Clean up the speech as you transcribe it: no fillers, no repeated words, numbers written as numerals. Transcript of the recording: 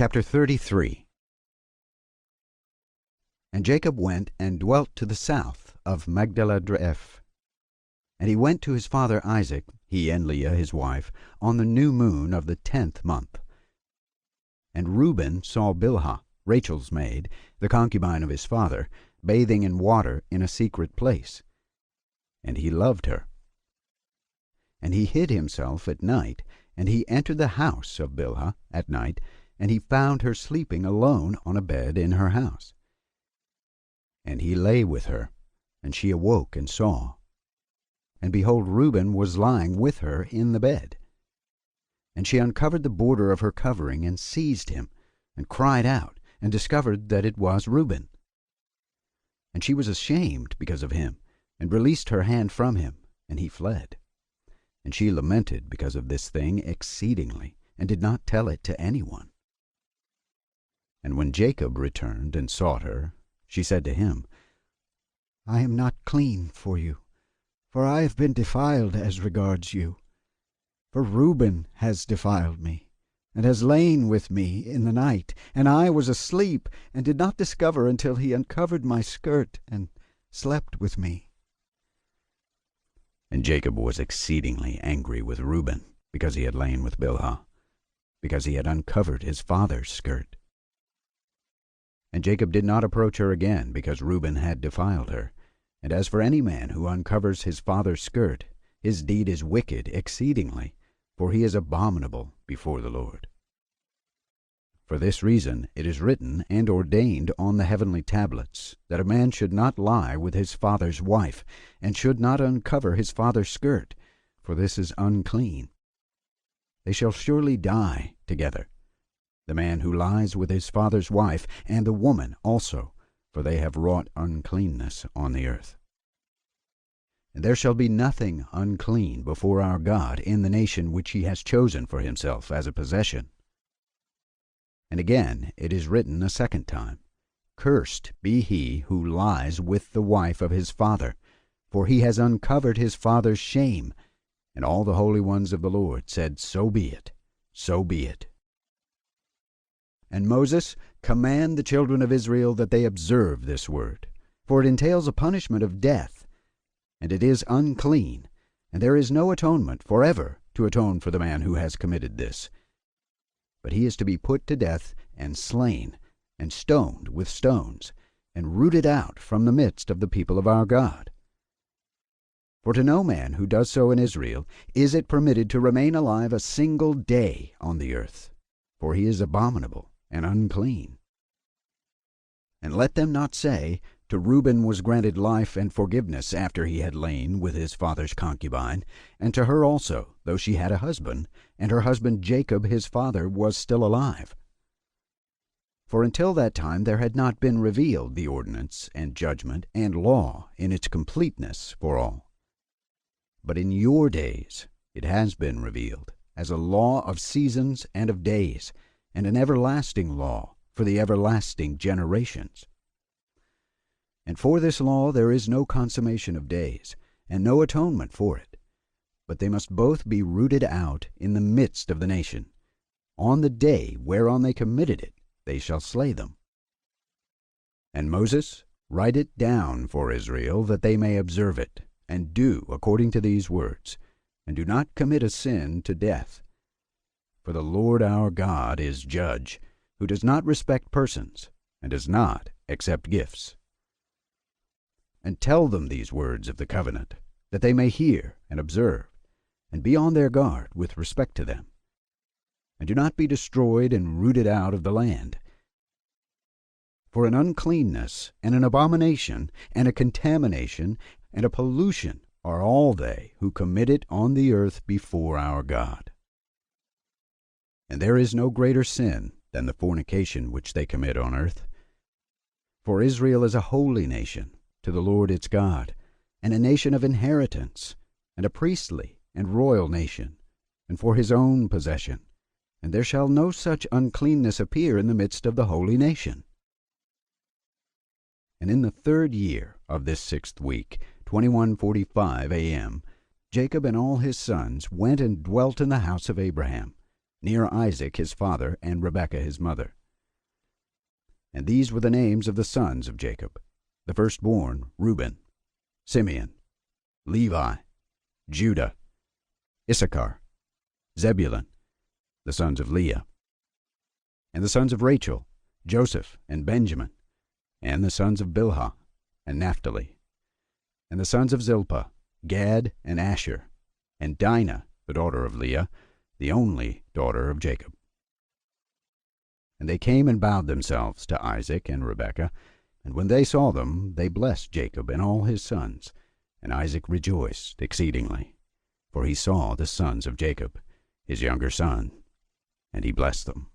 Chapter 33. And Jacob went and dwelt to the south of Magdala-Dreph. And he went to his father Isaac, he and Leah his wife, on the new moon of the 10th month. And Reuben saw Bilhah, Rachel's maid, the concubine of his father, bathing in water in a secret place. And he loved her. And he hid himself at night, and he entered the house of Bilhah at night, and he found her sleeping alone on a bed in her house. And he lay with her, and she awoke and saw. And behold, Reuben was lying with her in the bed. And she uncovered the border of her covering, and seized him, and cried out, and discovered that it was Reuben. And she was ashamed because of him, and released her hand from him, and he fled. And she lamented because of this thing exceedingly, and did not tell it to anyone. And when Jacob returned and sought her, she said to him, I am not clean for you, for I have been defiled as regards you. For Reuben has defiled me, and has lain with me in the night, and I was asleep, and did not discover until he uncovered my skirt, and slept with me. And Jacob was exceedingly angry with Reuben, because he had lain with Bilhah, because he had uncovered his father's skirt. And Jacob did not approach her again, because Reuben had defiled her. And as for any man who uncovers his father's skirt, his deed is wicked exceedingly, for he is abominable before the Lord. For this reason it is written and ordained on the heavenly tablets, that a man should not lie with his father's wife, and should not uncover his father's skirt, for this is unclean. They shall surely die together, the man who lies with his father's wife, and the woman also, for they have wrought uncleanness on the earth. And there shall be nothing unclean before our God in the nation which he has chosen for himself as a possession. And again it is written a second time, Cursed be he who lies with the wife of his father, for he has uncovered his father's shame. And all the holy ones of the Lord said, So be it, so be it. And Moses, command the children of Israel that they observe this word, for it entails a punishment of death, and it is unclean, and there is no atonement forever to atone for the man who has committed this. But he is to be put to death, and slain, and stoned with stones, and rooted out from the midst of the people of our God. For to no man who does so in Israel is it permitted to remain alive a single day on the earth, for he is abominable and unclean. And let them not say, To Reuben was granted life and forgiveness after he had lain with his father's concubine, and to her also, though she had a husband, and her husband Jacob his father was still alive. For until that time there had not been revealed the ordinance and judgment and law in its completeness for all. But in your days it has been revealed, as a law of seasons and of days, and an everlasting law for the everlasting generations. And for this law there is no consummation of days, and no atonement for it, but they must both be rooted out in the midst of the nation. On the day whereon they committed it, they shall slay them. And Moses, write it down for Israel, that they may observe it, and do according to these words, and do not commit a sin to death. For the Lord our God is judge, who does not respect persons, and does not accept gifts. And tell them these words of the covenant, that they may hear and observe, and be on their guard with respect to them. And do not be destroyed and rooted out of the land. For an uncleanness, and an abomination, and a contamination, and a pollution are all they who commit it on the earth before our God. And there is no greater sin than the fornication which they commit on earth. For Israel is a holy nation to the Lord its God, and a nation of inheritance, and a priestly and royal nation, and for his own possession. And there shall no such uncleanness appear in the midst of the holy nation. And in the 3rd year of this 6th week, 21:45 a.m., Jacob and all his sons went and dwelt in the house of Abraham, near Isaac his father and Rebekah his mother. And these were the names of the sons of Jacob: the firstborn Reuben, Simeon, Levi, Judah, Issachar, Zebulun, the sons of Leah. And the sons of Rachel, Joseph and Benjamin, and the sons of Bilhah and Naphtali. And the sons of Zilpah, Gad and Asher, and Dinah, the daughter of Leah, the only daughter of Jacob. And they came and bowed themselves to Isaac and Rebekah, and when they saw them, they blessed Jacob and all his sons. And Isaac rejoiced exceedingly, for he saw the sons of Jacob, his younger son, and he blessed them.